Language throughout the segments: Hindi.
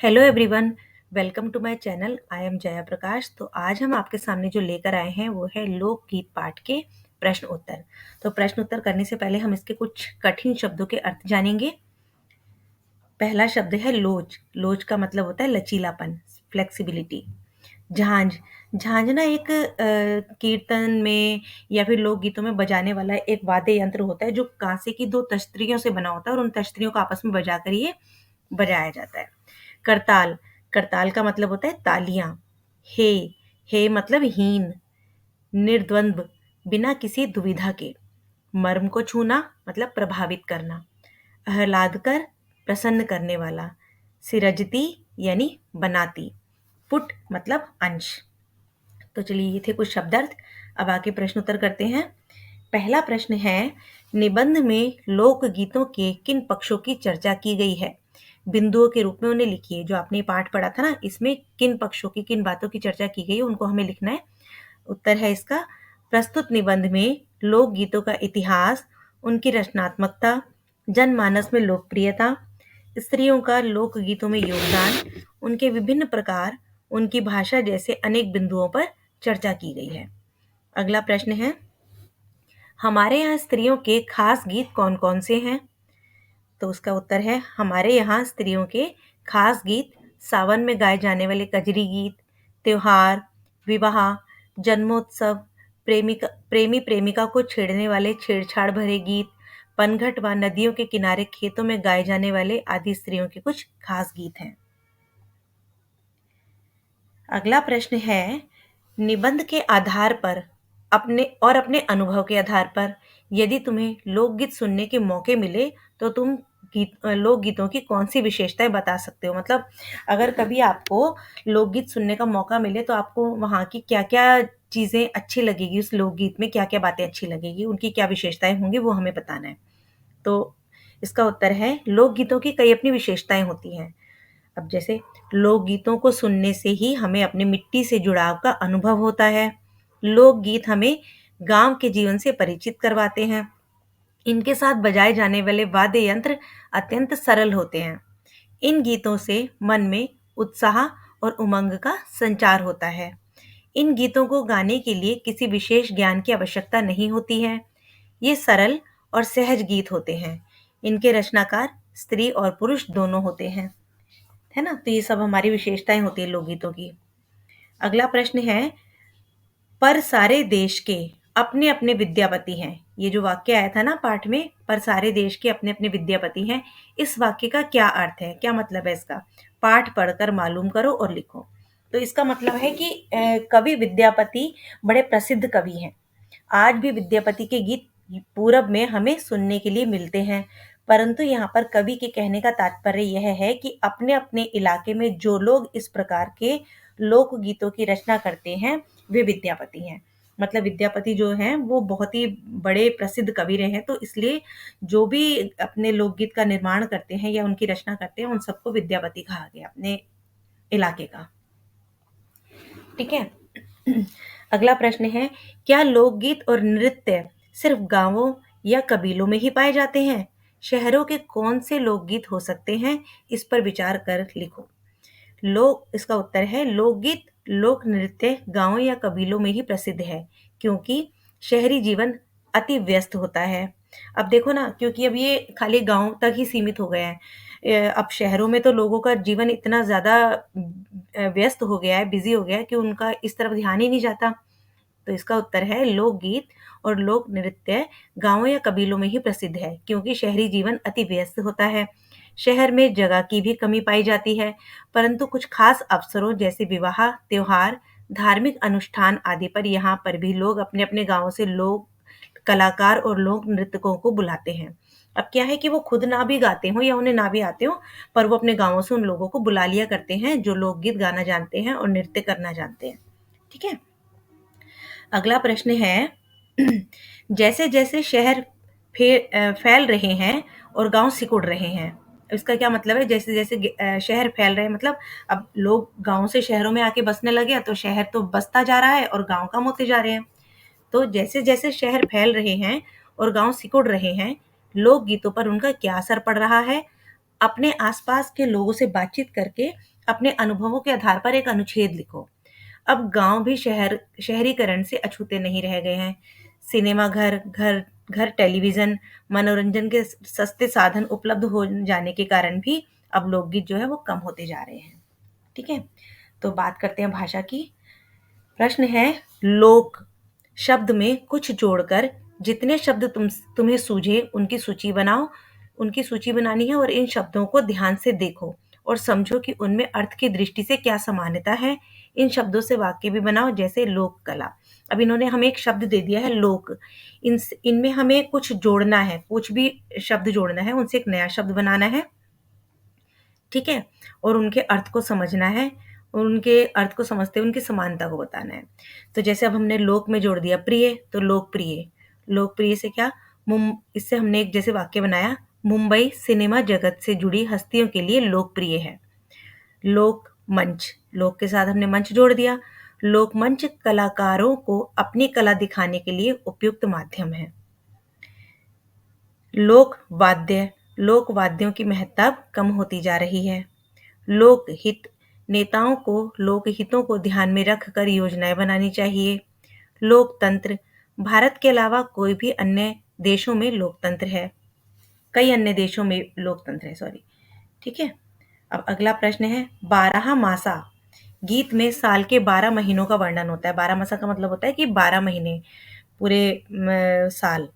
Hello everyone, welcome to my channel. I am Jaya Prakash. तो आज हम आपके सामने जो लेकर आए हैं वो है लोकगीत पाठ के प्रश्न उत्तर। तो प्रश्न उत्तर करने से पहले हम इसके कुछ कठिन शब्दों के अर्थ जानेंगे। पहला शब्द है लोच। लोच का मतलब होता है लचीलापन, फ्लेक्सिबिलिटी। झांझ। झांझना एक कीर्तन में या फिर लोकगीतों में बजाने वाला एक वाद्य यंत्र होता है जो कांसे की दो तश्तरियों से बना होता है और उन तश्तरियों को आपस में बजाकर ये बजाया जाता है। करताल। करताल का मतलब होता है तालियां। हे। हे मतलब हीन, निर्द्वंद्व, बिना किसी दुविधा के। मर्म को छूना मतलब प्रभावित करना। आह्लाद कर, प्रसन्न करने वाला। सिरजती यानी बनाती। पुट मतलब अंश। तो चलिए ये थे कुछ शब्दार्थ। अब आके प्रश्न उत्तर करते हैं। पहला प्रश्न है, निबंध में लोकगीतों के किन पक्षों की चर्चा की गई है? बिंदुओं के रूप में उन्हें लिखिए। जो आपने पाठ पढ़ा था ना, इसमें किन पक्षों की किन बातों की चर्चा की गई है उनको हमें लिखना है। उत्तर है इसका, प्रस्तुत निबंध में लोकगीतों का इतिहास, उनकी रचनात्मकता, जनमानस में लोकप्रियता, स्त्रियों का लोकगीतों में योगदान, उनके विभिन्न प्रकार, उनकी भाषा जैसे अनेक बिंदुओं पर चर्चा की गई है। अगला प्रश्न है, हमारे यहाँ स्त्रियों के खास गीत कौन कौन से हैं? तो उसका उत्तर है, हमारे यहाँ स्त्रियों के खास गीत सावन में गाए जाने वाले कजरी गीत, त्योहार, विवाह, जन्मोत्सव, प्रेमी प्रेमिका को छेड़ने वाले छेड़छाड़ भरे गीत, पनघट व नदियों के किनारे खेतों में गाए जाने वाले आदि स्त्रियों के कुछ खास गीत हैं। अगला प्रश्न है, निबंध के आधार पर अपने अनुभव के आधार पर यदि तुम्हें लोकगीत सुनने के मौके मिले तो तुम लोकगीतों की कौन सी विशेषताएं बता सकते हो? मतलब अगर कभी आपको लोकगीत सुनने का मौका मिले तो आपको वहाँ की क्या क्या चीज़ें अच्छी लगेगी, उस लोकगीत में क्या क्या बातें अच्छी लगेगी, उनकी क्या विशेषताएं होंगी, वो हमें बताना है। तो इसका उत्तर है, लोकगीतों की कई अपनी विशेषताएं होती हैं। अब जैसे लोकगीतों को सुनने से ही हमें अपनी मिट्टी से जुड़ाव का अनुभव होता है। लोकगीत हमें गांव के जीवन से परिचित करवाते हैं। इनके साथ बजाए जाने वाले वाद्य यंत्र अत्यंत सरल होते हैं। इन गीतों से मन में उत्साह और उमंग का संचार होता है। इन गीतों को गाने के लिए किसी विशेष ज्ञान की आवश्यकता नहीं होती है। ये सरल और सहज गीत होते हैं। इनके रचनाकार स्त्री और पुरुष दोनों होते हैं, है ना? तो ये सब हमारी विशेषताएं होती है लोकगीतों की। अगला प्रश्न है, पर सारे देश के अपने अपने विद्यापति हैं। ये जो वाक्य आया था ना पाठ में, पर सारे देश के अपने अपने विद्यापति हैं, इस वाक्य का क्या अर्थ है, क्या मतलब है इसका? पाठ पढ़कर मालूम करो और लिखो। तो इसका मतलब है कि कवि विद्यापति बड़े प्रसिद्ध कवि हैं। आज भी विद्यापति के गीत पूरब में हमें सुनने के लिए मिलते हैं। परंतु यहाँ पर कवि के कहने का तात्पर्य यह है कि अपने अपने इलाके में जो लोग इस प्रकार के लोकगीतों की रचना करते हैं वे विद्यापति हैं। मतलब विद्यापति जो हैं वो बहुत ही बड़े प्रसिद्ध कवि रहे हैं, तो इसलिए जो भी अपने लोकगीत का निर्माण करते हैं या उनकी रचना करते हैं उन सबको विद्यापति कहा गया अपने इलाके का। ठीक है। अगला प्रश्न है, क्या लोकगीत और नृत्य सिर्फ गांवों या कबीलों में ही पाए जाते हैं? शहरों के कौन से लोकगीत हो सकते हैं? इस पर विचार कर लिखो। इसका उत्तर है, लोकगीत लोक नृत्य गांवों या कबीलों में ही प्रसिद्ध है, क्योंकि शहरी जीवन अति व्यस्त होता है। अब देखो ना, क्योंकि अब ये खाली गांव तक ही सीमित हो गया है। अब शहरों में तो लोगों का जीवन इतना ज़्यादा व्यस्त हो गया है, बिजी हो गया है कि उनका इस तरफ ध्यान ही नहीं जाता। तो इसका उत्तर है, लोकगीत और लोक नृत्य गांवों या कबीलों में ही प्रसिद्ध है, क्योंकि शहरी जीवन अति व्यस्त होता है। शहर में जगह की भी कमी पाई जाती है, परंतु कुछ खास अवसरों जैसे विवाह, त्योहार, धार्मिक अनुष्ठान आदि पर यहाँ पर भी लोग अपने अपने गांवों से लोक कलाकार और लोक नृत्यकों को बुलाते हैं। अब क्या है कि वो खुद ना भी गाते हों या उन्हें ना भी आते हों, पर वो अपने गांवों से उन लोगों को बुला लिया करते हैं जो लोकगीत गाना जानते हैं और नृत्य करना जानते हैं। ठीक है। अगला प्रश्न है, जैसे जैसे शहर फैल रहे हैं और गांव सिकुड़ रहे हैं। इसका क्या मतलब है? जैसे जैसे शहर फैल रहे हैं, मतलब अब लोग गांव से शहरों में आके बसने लगे तो शहर तो बसता जा रहा है और गांव कम होते जा रहे हैं। तो जैसे जैसे शहर फैल रहे हैं और गांव सिकुड़ रहे हैं, लोक गीतों पर उनका क्या असर पड़ रहा है? अपने आसपास के लोगों से बातचीत करके अपने अनुभवों के आधार पर एक अनुच्छेद लिखो। अब गांव भी शहरीकरण से अछूते नहीं रह गए हैं। सिनेमा घर घर घर टेलीविजन, मनोरंजन के सस्ते साधन उपलब्ध हो जाने के कारण भी अब लोकगीत जो है वो कम होते जा रहे हैं। ठीक है, तो बात करते हैं भाषा की। प्रश्न है, लोक शब्द में कुछ जोड़कर जितने शब्द तुम्हें सूझे उनकी सूची बनाओ। उनकी सूची बनानी है और इन शब्दों को ध्यान से देखो और समझो कि उनमें अर्थ की दृष्टि से क्या समानता है। इन शब्दों से वाक्य भी बनाओ, जैसे लोक कला। अब इन्होंने हमें एक शब्द दे दिया है लोक, इनमें हमें कुछ जोड़ना है, कुछ भी शब्द जोड़ना है, उनसे एक नया शब्द बनाना है। ठीक है, और उनके अर्थ को समझना है और उनके अर्थ को समझते हुए उनकी समानता को बताना है। तो जैसे अब हमने लोक में जोड़ दिया प्रिय, तो लोकप्रिय। लोकप्रिय से क्या, इससे हमने एक जैसे वाक्य बनाया, मुंबई सिनेमा जगत से जुड़ी हस्तियों के लिए लोकप्रिय है। लोक मंच, लोक के साथ हमने मंच जोड़ दिया। लोक मंच कलाकारों को अपनी कला दिखाने के लिए उपयुक्त माध्यम है। लोक वाद्य, लोक वाद्यों की महत्ता कम होती जा रही है। लोकहित, नेताओं को लोकहितों को ध्यान में रखकर योजनाएं बनानी चाहिए। लोकतंत्र, भारत के अलावा कोई भी अन्य देशों में लोकतंत्र है, कई अन्य देशों में लोकतंत्र है, सॉरी। ठीक है, अब अगला प्रश्न है, 12 मासा गीत में साल के 12 महीनों का वर्णन होता है। 12 मासा का मतलब होता है कि 12 महीने, पूरे साल।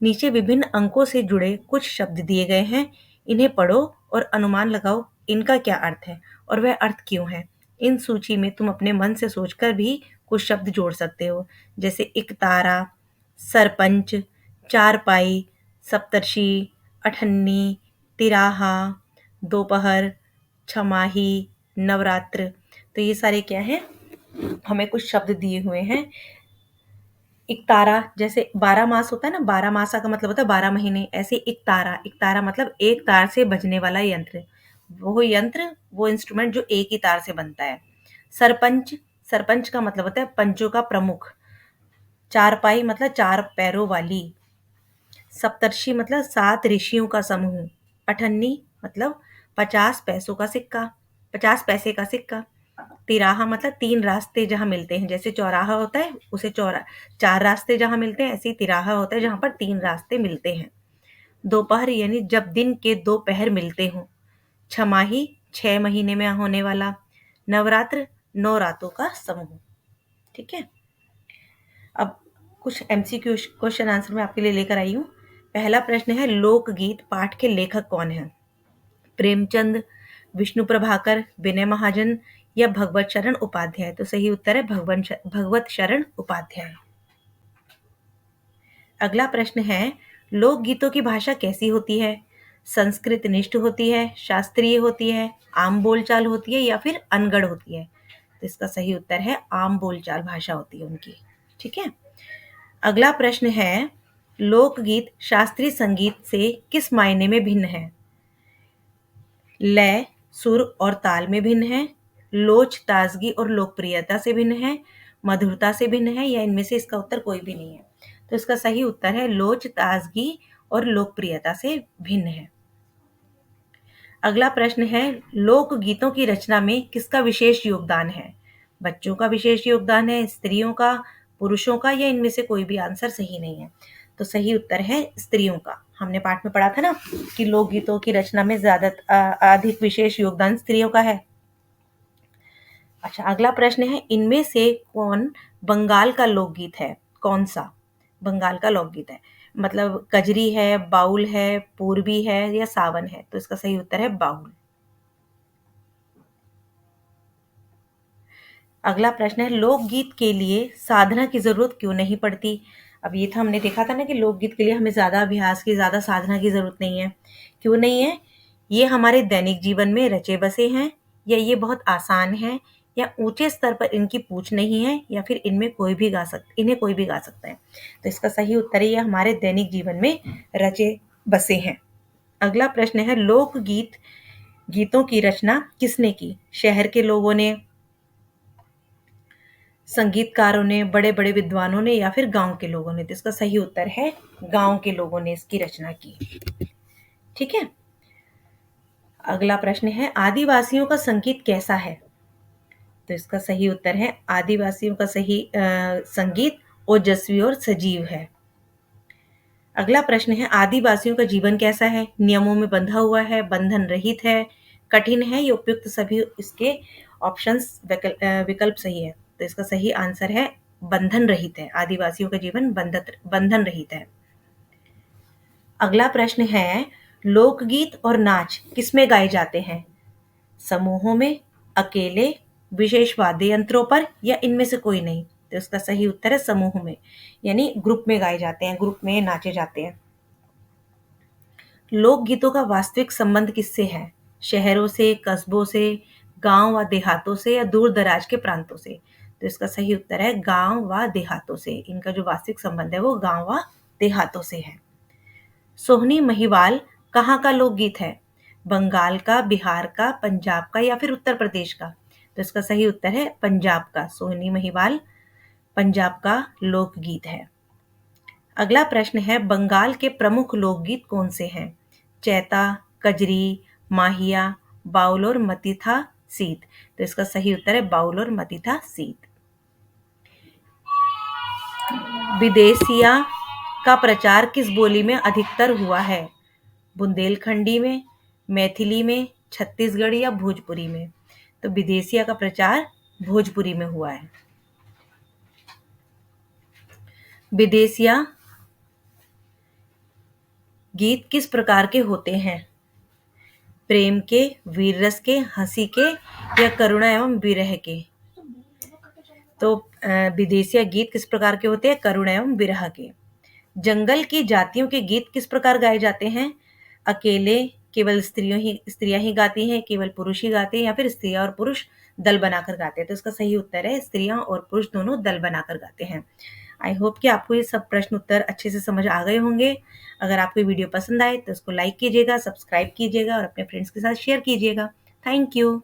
नीचे विभिन्न अंकों से जुड़े कुछ शब्द दिए गए हैं, इन्हें पढ़ो और अनुमान लगाओ इनका क्या अर्थ है और वह अर्थ क्यों है। इन सूची में तुम अपने मन से सोचकर भी कुछ शब्द जोड़ सकते हो, जैसे इकतारा, सरपंच, चारपाई, सप्तर्षि, अठन्नी, तिराहा, दोपहर, छमाही, नवरात्र। तो ये सारे क्या हैं, हमें कुछ शब्द दिए हुए हैं। इकतारा, जैसे 12 मास होता है ना, 12 मासा का मतलब होता है 12 महीने, ऐसे इकतारा, इकतारा मतलब एक तार से बजने वाला यंत्र, वो इंस्ट्रूमेंट जो एक ही तार से बनता है। सरपंच, सरपंच का मतलब होता है पंचों का प्रमुख। चारपाई मतलब 4 पैरों वाली। सप्तर्षि मतलब 7 ऋषियों का समूह। अठन्नी मतलब 50 पैसों का सिक्का, 50 पैसे का सिक्का। तिराहा मतलब 3 रास्ते जहाँ मिलते हैं, जैसे चौराहा होता है उसे 4 रास्ते जहाँ मिलते हैं, ऐसे ही तिराहा होता है जहाँ पर 3 रास्ते मिलते हैं। दोपहर यानी जब दिन के 2 पहर मिलते हों। छमाही 6 महीने में होने वाला। नवरात्र 9 रातों का समूह। ठीक है, अब कुछ एमसीक्यू क्वेश्चन आंसर मैं आपके लिए लेकर आई हूँ। पहला प्रश्न है, लोकगीत पाठ के लेखक कौन है? प्रेमचंद, विष्णु प्रभाकर, विनय महाजन या भगवत शरण उपाध्याय? तो सही उत्तर है भगवत शरण उपाध्याय। अगला प्रश्न है, लोकगीतों की भाषा कैसी होती है? संस्कृत निष्ठ होती है, शास्त्रीय होती है, आम बोलचाल होती है या फिर अनगढ़ होती है? तो इसका सही उत्तर है आम बोलचाल भाषा होती है उनकी। ठीक है, अगला प्रश्न है, लोकगीत शास्त्रीय संगीत से किस मायने में भिन्न है? लय, सुर और ताल में भिन्न है, लोच, ताजगी और लोकप्रियता से भिन्न है, मधुरता से भिन्न है, या इनमें से इसका उत्तर कोई भी नहीं है? तो इसका सही उत्तर है लोच, ताजगी और लोकप्रियता से भिन्न है। अगला प्रश्न है, लोक गीतों की रचना में किसका विशेष योगदान है? बच्चों का विशेष योगदान है, स्त्रियों का, पुरुषों का, या इनमें से कोई भी आंसर सही नहीं है? तो सही उत्तर है स्त्रियों का। हमने पाठ में पढ़ा था ना कि लोकगीतों की रचना में ज्यादा अधिक विशेष योगदान स्त्रियों का है। अच्छा, अगला प्रश्न है, इनमें से कौन बंगाल का लोकगीत है? कौन सा बंगाल का लोकगीत है? मतलब कजरी है, बाउल है, पूर्वी है या सावन है? तो इसका सही उत्तर है बाउल। अगला प्रश्न है, लोकगीत के लिए साधना की जरूरत क्यों नहीं पड़ती? अब ये था, हमने देखा था ना कि लोकगीत के लिए हमें ज्यादा अभ्यास की, ज्यादा साधना की जरूरत नहीं है। क्यों नहीं है? ये हमारे दैनिक जीवन में रचे बसे हैं, या ये बहुत आसान है, या ऊंचे स्तर पर इनकी पूछ नहीं है, या फिर इन्हें कोई भी गा सकता है? तो इसका सही उत्तर है ये हमारे दैनिक जीवन में रचे बसे हैं। अगला प्रश्न है, लोकगीत गीतों की रचना किसने की? शहर के लोगों ने, संगीतकारों ने, बड़े बड़े विद्वानों ने, या फिर गांव के लोगों ने? तो इसका सही उत्तर है गांव के लोगों ने इसकी रचना की। ठीक है, अगला प्रश्न है आदिवासियों का संगीत कैसा है? तो इसका सही उत्तर है आदिवासियों का सही संगीत ओजस्वी और सजीव है। अगला प्रश्न है आदिवासियों का जीवन कैसा है? नियमों में बंधा हुआ है, बंधन रहित है, कठिन है या उपयुक्त? सभी इसके ऑप्शंस विकल्प सही है। तो इसका सही आंसर है बंधन रहित है। आदिवासियों का जीवन बंधन रहित है। अगला प्रश्न है लोकगीत और नाच किसमें गाए जाते हैं? समूहों में, अकेले, विशेष वाद्य यंत्रों पर या इनमें से कोई नहीं? तो इसका सही उत्तर है समूह में, यानी ग्रुप में गाए जाते हैं, ग्रुप में नाचे जाते हैं। लोकगीतों का वास्तविक संबंध किससे है? शहरों से, कस्बों से, गांव व देहातों से या दूर दराज के प्रांतों से? तो इसका सही उत्तर है गांव व देहातों से। इनका जो वास्तविक संबंध है वो गांव व देहातों से है। सोहनी महिवाल कहाँ का लोकगीत है? बंगाल का, बिहार का, पंजाब का या फिर उत्तर प्रदेश का? तो इसका सही उत्तर है पंजाब का। सोहनी महिवाल पंजाब का लोकगीत है। अगला प्रश्न है बंगाल के प्रमुख लोकगीत कौन से हैं? चैता, कजरी, माहिया, बाउल और मतीथा सीत? तो इसका सही उत्तर है बाउल और मतीथा सीत। विदेशिया का प्रचार किस बोली में अधिकतर हुआ है? बुंदेलखंडी में, मैथिली में, छत्तीसगढ़ी या भोजपुरी में? तो विदेशिया का प्रचार भोजपुरी में हुआ है। विदेशिया गीत किस प्रकार के होते हैं? प्रेम के, वीर रस के, हंसी के या करुणा एवं विरह के? तो विदेशिया गीत किस प्रकार के होते हैं? करुणा एवं विरह के। जंगल की जातियों के गीत किस प्रकार गाए जाते हैं? अकेले, केवल स्त्रियां ही गाती हैं, केवल पुरुष ही गाते हैं या फिर स्त्रियां और पुरुष दल बनाकर गाते हैं? तो इसका सही उत्तर है स्त्रियां और पुरुष दोनों दल बनाकर गाते हैं। आई होप कि आपको ये सब प्रश्न उत्तर अच्छे से समझ आ गए होंगे। अगर आपको ये वीडियो पसंद आए तो इसको लाइक कीजिएगा, सब्सक्राइब कीजिएगा और अपने फ्रेंड्स के साथ शेयर कीजिएगा। Thank you.